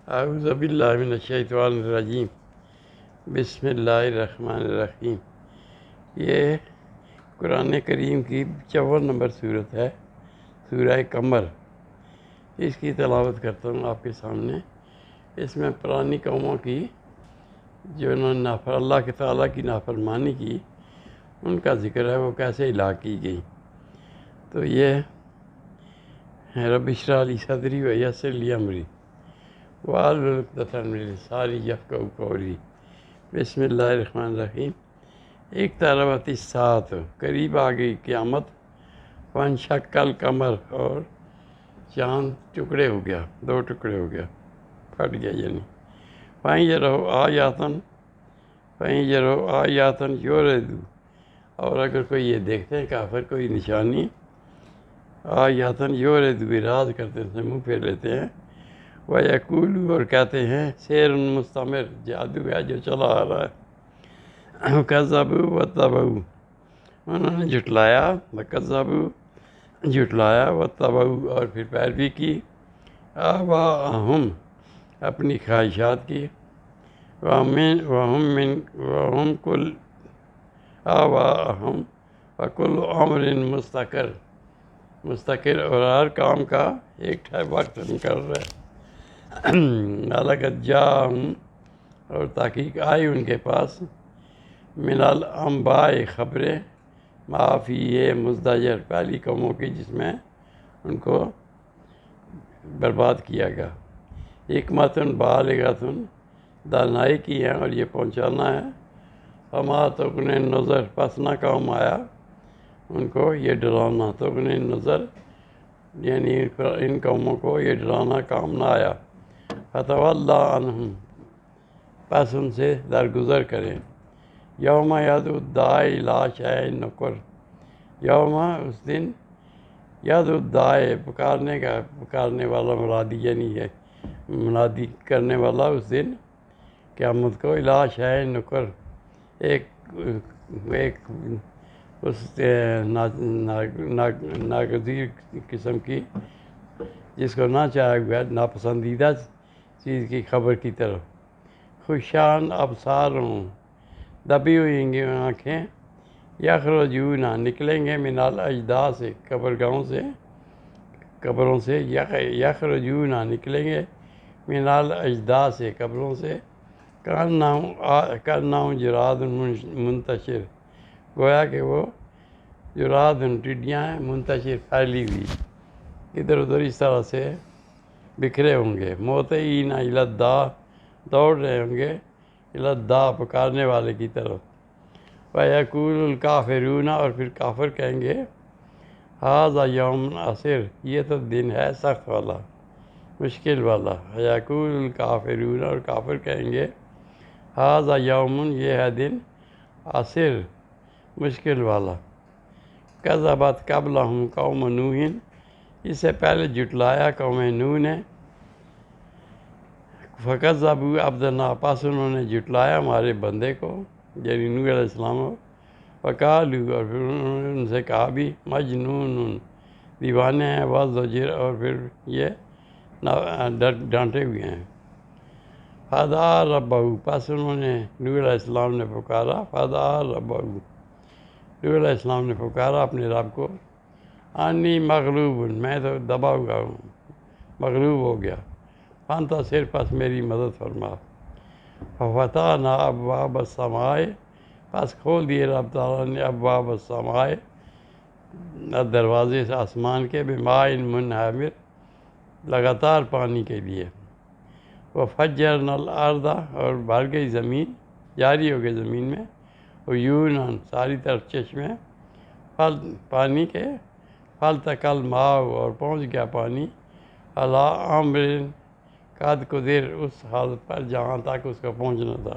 اعوذ باللہ من الشیطان الرجیم، بسم اللہ الرحمن الرحیم۔ یہ قرآن کریم کی 54 نمبر صورت ہے، سورہ قمر۔ اس کی تلاوت کرتا ہوں آپ کے سامنے۔ اس میں پرانی قوموں کی جو انہوں نے اللہ کے تعالیٰ کی نافرمانی کی، ان کا ذکر ہے، وہ کیسے ہلاک کی گئی۔ تو یہ رب اشرح لی صدری ویسر لی امری واحلل عقدۃ من لسانی یفقہوا قولی۔ بسم اللہ الرحمن الرحیم۔ اقتربت الساعۃ، قریب آ گئی قیامت، وانشق القمر، اور چاند ٹکڑے ہو گیا، 2 ٹکڑے ہو گیا، پھٹ گیا یعنی۔ فَإِن يَرَوْا آیَاتًا یُعْرِضُوا، اور اگر کوئی یہ دیکھتے ہیں کافر کوئی نشانی، آیاتً یُعْرِضُوا، اعراض کرتے ہیں، منہ پھیر لیتے ہیں، وَيَقُولُوا، اور کہتے ہیں سِحْرٌ مُسْتَمِرٌ، جادو ہے جو چلا آ رہا ہے۔ وَكَذَّبُوا وَاتَّبَعُوا، انہوں نے جھٹلایا، وَكَذَّبُوا، جھٹلایا، وَاتَّبَعُوا، اور پھر پیروی کی، آباءَہم، اپنی خواہشات کی، وَهُمْ كُلُّ آباءَہم وَكُلُّ أَمْرٍ مستقر، اور ہر کام کا ایک وقت مقرر ہے۔ لَقَدْ جَاءَہُم، اور تحقیق آئی ان کے پاس، من الانباء، خبریں، ما فیہ مزدجر، پہلی قوموں کی جس میں ان کو برباد کیا گیا۔ حکمت بالغۃ، دانائی کی ہے اور یہ پہنچانا ہے۔ وما تغنی النذر، پس نہ کام آیا ان کو یہ ڈرانا، تغنی النذر یعنی ان قوموں کو یہ ڈرانا کام نہ آیا۔ فتولی عنہم، پس ان سے درگزر کریں۔ یوم یدعو الداعی الی شیء نکر، یوم، اس دن، یدعو الداعی، پکارنے والا منادی یعنی ہے، منادی کرنے والا اس دن قیامت کو، الی شیء نکر، ایک اس ناگزیر قسم کی، جس کو نہ چاہا ہوا، ناپسندیدہ چیز کی خبر کی طرف۔ خشعاً ابصارہم، دبی ہوئی گی آنکھیں، یخرجون، نکلیں گے، من الاجداث، قبرگاہوں سے، قبروں سے، یخرجون، نکلیں گے، من الاجداث، قبروں سے، کأنہم جراد منتشر، گویا کہ وہ جراد، ٹڈیاں ہیں، منتشر، پھیلی ہوئی، ادھر ادھر اس طرح سے بکھرے ہوں گے۔ مہطعین الی الداع، دوڑ رہے ہوں گے، الی الداع، پکارنے والے کی طرف۔ وَيَقُولُ الْكَافِرُونَ، اور پھر کافر کہیں گے، ھذا یوم عسر، یہ تو دن ہے سخت والا، مشکل والا۔ وَيَقُولُ الْكَافِرُونَ، اور کافر کہیں گے، ھذا یوم، یہ ہے دن، عسر، مشکل والا۔ کذبت قبلہم قوم نوح، اس سے پہلے جھٹلایا قوم نوح نے۔ فکذبوا عبدنا، پس انہوں نے جھٹلایا ہمارے بندے کو، یعنی نوح علیہ السلام کو۔ وقالوا، اور پھر انہوں نے ان سے کہا بھی، مجنون، دیوانے ہیں، وازدجر، اور پھر یہ ڈانٹے ہوئے ہیں۔ فدعا ربہ، پس انہوں نے، نوح علیہ السلام نے پکارا، فدعا ربہ، نوح علیہ السلام نے پکارا اپنے رب کو، انی مغلوب، میں تو دبا ہوا ہوں، مغلوب ہو گیا، فانتصر، پس میری مدد فرما۔ ففتحنا ابواب السماء، پس کھول دیے رب تعالیٰ نے ابواب السماء، دروازے سے آسمان کے، بماء منہمر، لگاتار پانی کے لیے۔ وفجرنا الارض، اور بھر گئی زمین، جاری ہو گئی زمین میں، عیونا، ساری طرف چشمے، پانی کے، فالتقى الماء، اور پہنچ گیا پانی، علی امر قد قدر، اس حالت پر جہاں تک اس کا پہنچنا تھا،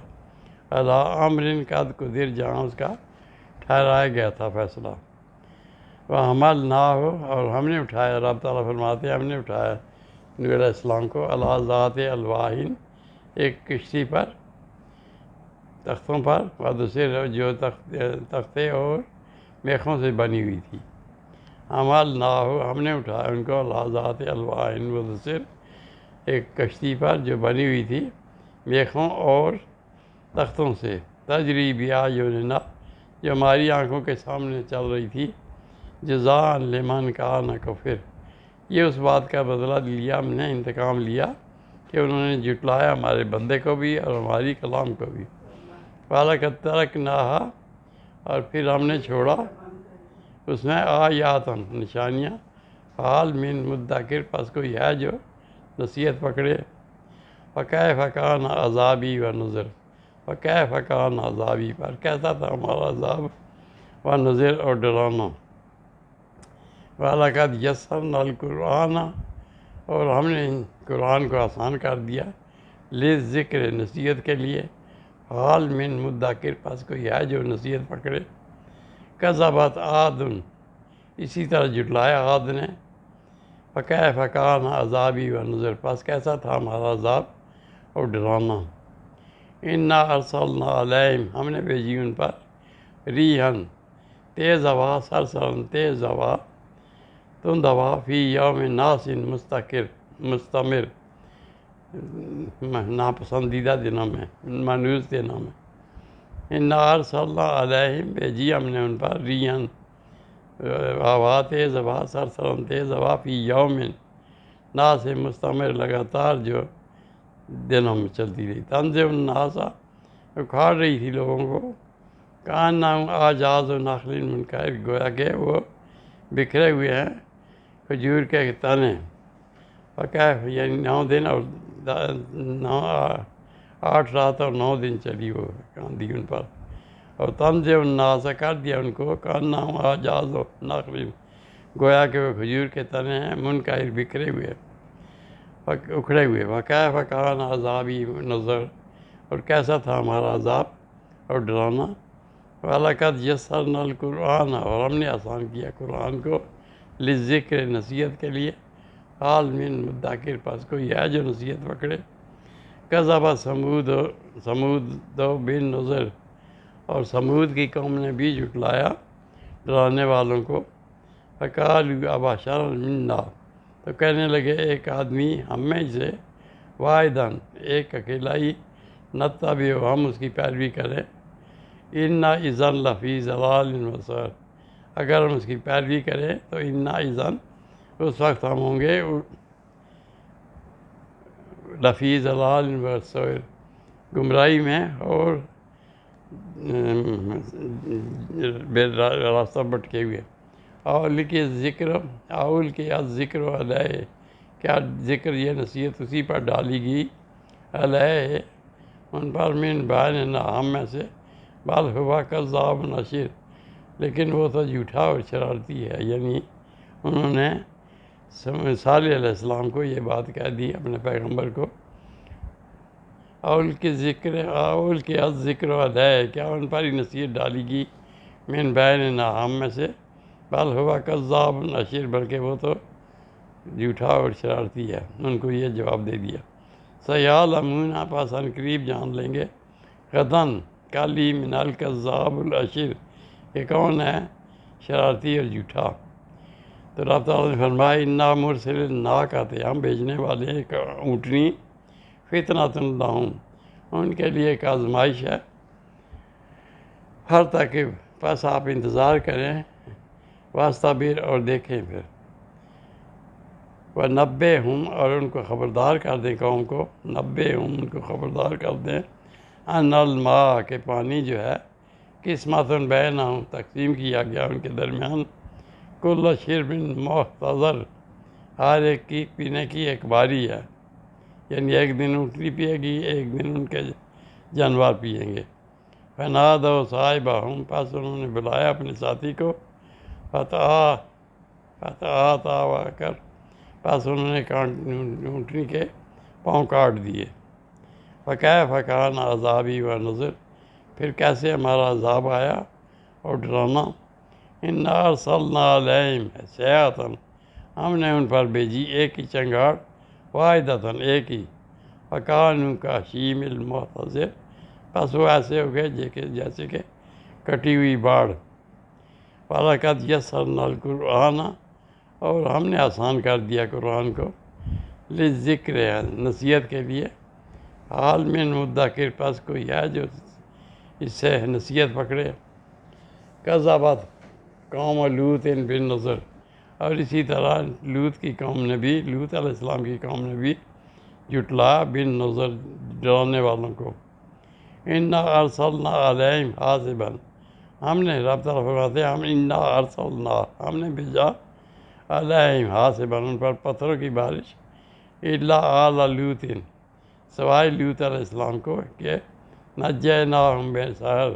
علی امر قد قدر، جہاں اس کا ٹھہرایا گیا تھا فیصلہ۔ وحملناہ، اور ہم نے اٹھایا، رب تعالیٰ فرماتے ہیں ہم نے اٹھایا نوح علیہ السلام کو، علی ذات الواح، ایک کشتی پر، تختوں پر، ودسر، جو تختے اور میخوں سے بنی ہوئی تھی۔ حملناہ، ہم نے اٹھایا ان کو، علی ذات الواح ودسر، ایک کشتی پر جو بنی ہوئی تھی میخوں اور تختوں سے، تجری بِأَعْيُنِنَا، جو ہماری آنکھوں کے سامنے چل رہی تھی، جزاء لمن کان کفر، یہ اس بات کا بدلہ لیا، ہم نے انتقام لیا کہ انہوں نے جھٹلایا ہمارے بندے کو بھی اور ہماری کلام کو بھی۔ وَلَقَدْ تَرَكْنَاهَا، اور پھر ہم نے چھوڑا اس میں آیاتن، نشانیاں، فَهَلْ مِن مُدَّکِر، پس کوئی ہے جو نصیحت پکڑے۔ فَكَيْفَ كَانَ عَذَابِي وَنُذُرِ، فَكَيْفَ كَانَ عَذَابِی، پر کیسا تھا ہمارا عذاب، وَنُذِرْ، اور ڈرانا۔ وَلَقَدْ يَسَّرْنَا الْقُرْآنَ، اور ہم نے قرآن کو آسان کر دیا، لِلذِّکْرِ، نصیحت کے لیے، فَهَلْ مِن مُدَّکِر، پس کوئی ہے جو نصیحت پکڑے۔ کذبت عاد، اسی طرح جھٹلایا عاد نے، فَكَيْفَ كَانَ عَذَابِی وَنُذُرِ، پس کیسا تھا ہمارا عذاب اور ڈرانا۔ اِنَّا أَرْسَلْنَا عَلَیہم، ہم نے بھیجی ان پر، ریحًا، تیز ہوا، سرسرن، تیز ہوا، تند ہوا، فی یوم ناس، مستمر، ناپسندیدہ دنوں میں، منحوس دنوں میں۔ اِنَّا أَرْسَلْنَا عَلَیہم، بھیجی ہم نے ان پر، ریحًا، ہوا، تیز ہوا، سرسرن، تیز ہوا، فی یوم ناس، مستمر، لگاتار جو دنوں میں چلتی رہی، تنزع الناس، اکھاڑ رہی تھی لوگوں کو، کأنہم أعجاز نخل منقعر، گویا کہ وہ بکھرے ہوئے ہیں کھجور کے تنے۔ فکیف، یعنی 9 دن اور 8 رات اور 9 دن چلی وہ آندھی ان پر، اور تنزع الناس، کر دیا ان کو، کأنہم أعجاز نخل، گویا کہ وہ کھجور کے تنے ہیں، منقعر، بکھرے ہوئے، اکھڑے ہوئے۔ وَكَيْفَ كَانَ عَذَابِی وَنُذُرِ، اور کیسا تھا ہمارا عذاب اور ڈرانا۔ وَلَقَدْ يَسَّرْنَا الْقُرْآنَ، اور ہم نے آسان کیا قرآن کو، لِلذِّکْرِ، نصیحت کے لیے، فَهَلْ مِن مُدَّکِر، پس کوئی ہے جو نصیحت پکڑے۔ کذبت ثمود بالنذر، اور ثمود کی قوم نے بھی جھٹلایا ڈرانے والوں کو۔ فَقَالُوا أَبَشَرًا مِنَّا، تو کہنے لگے ایک آدمی ہم میں سے، واحداً، ایک اکیلا ہی، نتبعہ، ہم اس کی پیروی کریں، اِنَّا إِذًا لَفِی ضَلَالٍ وَسُعُرٍ، اگر ہم اس کی پیروی کریں تو اِنَّا إِذًا، اس وقت ہم ہوں گے لَفِی ضَلَالٍ وَسُعُرٍ، گمراہی میں اور بے راستہ بھٹکے ہوئے۔ اول کے ذکر، اول کے ذکر علیہ، کیا ذکر، یہ نصیحت اسی پر ڈالی گئی، علیہ، ان پر، من بیننا، ہم میں سے، بل ہوا کذاب اشر، لیکن وہ تو جھوٹا اور شرارتی ہے، یعنی انہوں نے صالح علیہ السلام کو یہ بات کہہ دی، اپنے پیغمبر کو، اول کے ذکر علیہ، کیا ان پر ہی نصیحت ڈالی گئی، من بیننا، ہم میں سے، بل ہوا کذاب اشر، بلکہ وہ تو جھوٹا اور شرارتی ہے، ان کو یہ جواب دے دیا۔ سیعلمون، پس ان قریب جان لیں گے، غداً، کل ہی، من الکذاب الاشر، کہ کون ہے شرارتی اور جھوٹا۔ تو رب تعالیٰ نے فرمایا، انا مرسل الناقۃ، ہم بھیجنے والے ایک اونٹنی، فتنۃ لہم، ان کے لیے ایک آزمائش ہے، فارتقب، پس آپ انتظار کریں، واستبر، اور دیکھیں پھر، ونبئہم، اور ان کو خبردار کر دیں قوم کو، نبئہم، ان کو خبردار کر دیں، ان الماء، کہ پانی جو ہے، قسمۃ بینہم، تقسیم کیا گیا ان کے درمیان، کل شرب محتضر، ہر ایک کی پینے کی ایک باری ہے، یعنی ایک دن اونٹنی پیے گی، ایک دن ان کے جانور پیئیں گے۔ فنادوا صاحبہم، پس انہوں نے بلایا اپنے ساتھی کو، فتعاطیٰ کر، پس انہوں نے اونٹنی کے پاؤں کاٹ دیے۔ فکیف کان عذابی ونذر، پھر کیسے ہمارا عذاب آیا اور ڈرانا۔ انا ارسلنا علیہم صیحۃ، ہم نے ان پر بھیجی ایک ہی چنگاڑ، واحدۃ، ایک ہی، فکانوا کہشیم المحتضر، پس وہ ایسے ہو گئے جیسے کہ کٹی ہوئی باڑ۔ وَلَقَدْ يَسَّرْنَا الْقُرْآنَ، اور ہم نے آسان کر دیا قرآن کو، ذکر ہے نصیحت کے لیے، حال میں مدکر پاس کوئی ہے جو اس سے نصیحت پکڑے۔ کذبت قوم لوط بالنذر، اور اسی طرح لوط کی قوم نے بھی، لوط علیہ السلام کی قوم نے بھی جھٹلایا بالنذر، ڈرانے والوں کو۔ انا ارسلنا علیہم حاصبا، ہم نے رب تعالیٰ فرماتے ہیں انا ارسلنا، ہم نے بھیجا علیہم حاصبا، ان پر پتھروں کی بارش، الا آل لوط، سوائے لوط علیہ السلام کو، کہ نجیناہم بالسحر،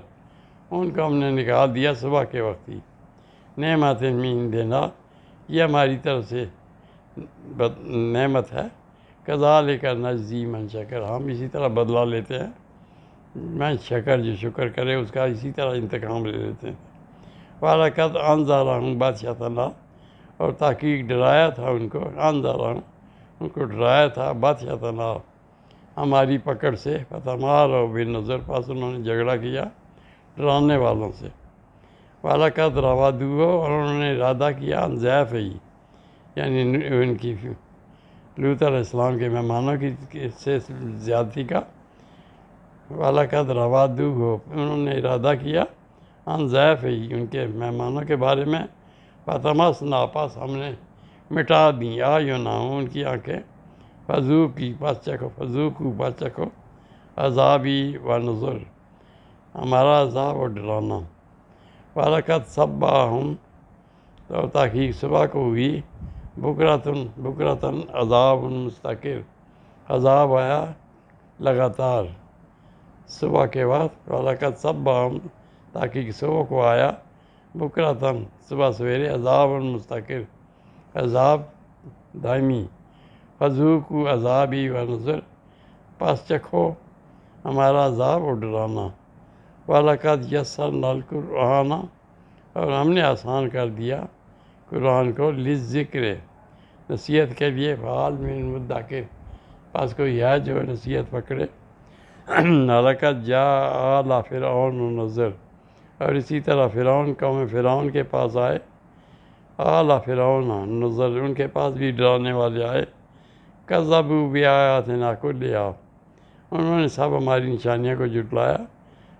ان کو ہم نے نکال دیا صبح کے وقت ہی۔ نعمت من عندنا، یہ ہماری طرف سے نعمت ہے۔ کذالک نجزی من شکر، ہم اسی طرح بدلہ لیتے ہیں، میں شکر جو شکر کرے اس کا اسی طرح انتقام لے لیتے ہیں۔ وَلَقَدْ أَنذَرَهُم بَطْشَتَنَا، اور تحقیق ڈرایا تھا ان کو، انذرہم، ان کو ڈرایا تھا بطشتنا، ہماری پکڑ سے، فتماروا بالنذر، پس انہوں نے جھگڑا کیا ڈرانے والوں سے۔ وَلَقَدْ رَوَدُوهُ، اور انہوں نے ارادہ کیا عن ضیفِهِ، یعنی ان کی لوط علیہ السلام کے مہمانوں کی سے زیادتی کا۔ وَلَقَدْ رَوَدُوهُ، انہوں نے ارادہ کیا عن ضیفِهِ، ان کے مہمانوں کے بارے میں۔ فَطَمَسْنَا، پس ہم نے مٹا دیں اعینہم، ان کی آنکھیں، فذوقوا، پس چکھو، فذوقوا، پس چکھو، عذابی و نذر، ہمارا عذاب اور ڈرانا۔ وَلَقَدْ صَبَّحَهُم، اور تحقیق صبح کو ہوئی، بکرتاً عذاب مستقر، عذاب آیا لگاتار صبح کے وقت۔ وَلَقَدْ صَبَّحَهُم، تحقیق صبح کو آیا، بکرتاً صبح سویرے، عذاب مستقر، عذاب دائمی۔ فذوقوا عذابی و نذر، پس چکھو ہمارا عذاب اور ڈرانا۔ وَلَقَدْ يَسَّرْنَا الْقُرْآنَ، اور ہم نے آسان کر دیا قرآن کو، للذکر، نصیحت کے لیے، فہل من مدکر، پس کوئی ہے جو نصیحت پکڑے۔ وَلَقَدْ جَاءَ آلَ فِرْعَوْنَ النُّذُرُ، اور اسی طرح فرعون، قوم فرعون کے پاس آئے، آل فرعون النذر، ان کے پاس بھی ڈرانے والے آئے۔ کذبوا بآیاتنا کلہا، انہوں نے سب ہماری نشانیوں کو جھٹلایا۔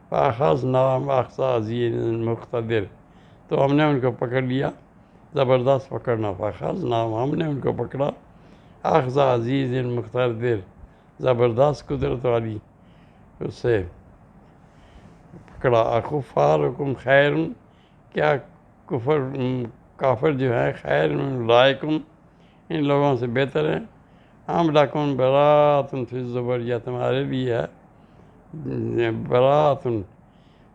فأخذناہم أخذ عزیز مقتدر، تو ہم نے ان کو پکڑ لیا زبردست پکڑنا۔ فأخذناہم، ہم نے ان کو پکڑا، أخذ عزیز مقتدر، زبردست قدرت والی اس سے پکڑا۔ اکفارکم خیر، کیا کافر جو ہے، خیر من اولئکم، ان لوگوں سے بہتر ہیں، ام لکم براۃ فی الزبر، یا تمہارے لیے ہے براۃ،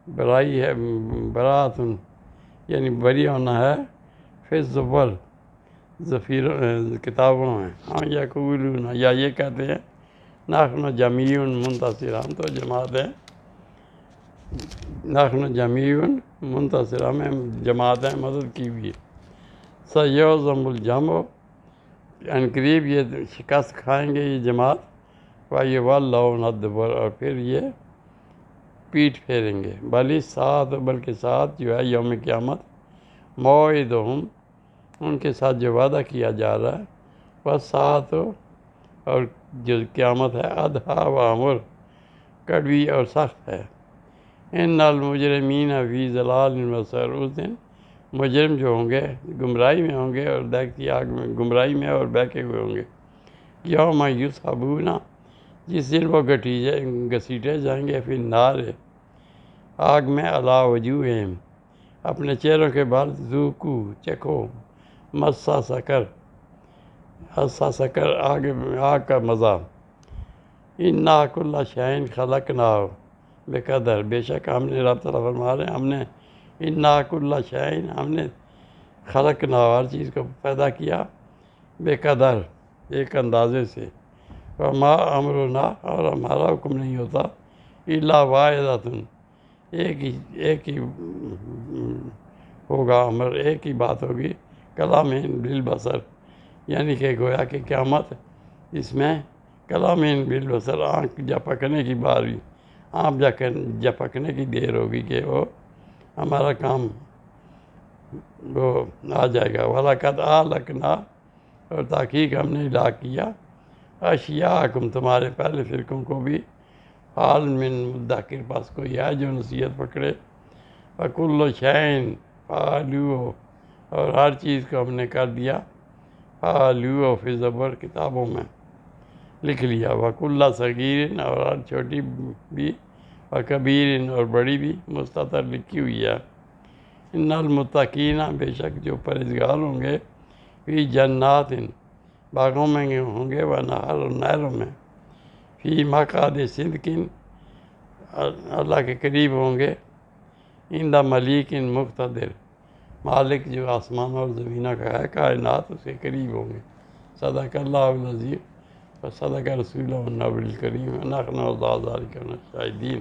برائی ہے، براۃ یعنی بری ہونا ہے، فی الزبر، کتابوں میں۔ ہاں یقولون، یا یہ کہتے ہیں، نحن جمیع منتصر، ہم تو جماعت ہیں، نحن جمیع منتصر، ہمیں جماعت ہیں مدد کی ہوئی۔ سیہزم الجمع، ان قریب یہ شکست کھائیں گے یہ جماعت، وَیُوَلَّوْنَ الدُّبُرَ، اور پھر یہ پیٹھ پھیریں گے۔ بلی ساتھ، بلکہ ساتھ جو ہے یوم قیامت، موعدہم، ان کے ساتھ جو وعدہ کیا جا رہا ہے، والساعۃ، اور جو قیامت ہے، ادھیٰ و امر، کڑوی اور سخت ہے۔ ان المجرمین فی ضلال و سعر، اس دن مجرم جو ہوں گے گمراہی میں ہوں گے، اور دہکتی آگ میں گمراہی میں اور بہکے ہوئے ہوں گے۔ یوم یسحبون، جس دن وہ گھسیٹے جائیں گے، فی النار، آگ میں، علی وجوہہم، اپنے چہروں کے بال، ذوقوا، چکھو، مس سقر، حصہ سقر، آگ کا مزہ۔ انا کل شیء خلقناہ بقدر، بے شک ہم نے، رب تعالیٰ فرما رہے ہیں، ہم نے، انا کل شیء، ہم نے، خلقناہ، ہر چیز کو پیدا کیا، بقدر، ایک اندازے سے۔ وما امرنا، اور ہمارا حکم نہیں ہوتا، الا واحدۃ، ایک ہی ہوگا امر، ایک ہی بات ہوگی، کلامین بالبصر، یعنی کہ گویا کہ قیامت اس میں کلامین بالبصر، آنکھ جھپکنے کی باری، آنکھ جھپکنے کی دیر ہوگی کہ وہ ہمارا کام وہ آ جائے گا۔ وَلَقَدْ أَهْلَكْنَا، اور تحقیق ہم نے ہلاک کیا، اشیاءکم تمہارے پہلے فرقوں کو بھی حال من مدکر پاس کوئی ہے جو نصیحت پکڑے وکل شین فعلوہ اور ہر چیز کو ہم نے کر دیا فعلوہ فی زبر کتابوں میں لکھ لیا وکل صغیر اور ہر چھوٹی بھی وکبیر اور بڑی بھی مستطر لکھی ہوئی ہے ان المتقین بے شک جو پرہیزگار ہوں گے فی جنات باغوں میں ہوں گے و نہر اور نہروں میں فی مقعد صدق اللہ کے قریب ہوں گے عند ملیک مقتدر مالک جو آسمان اور زمینوں کا ہے کائنات اس کے قریب ہوں گے صدق اللہ العظیم و صدق رسولہ النبی الکریم نحن وذالک من الشاہدین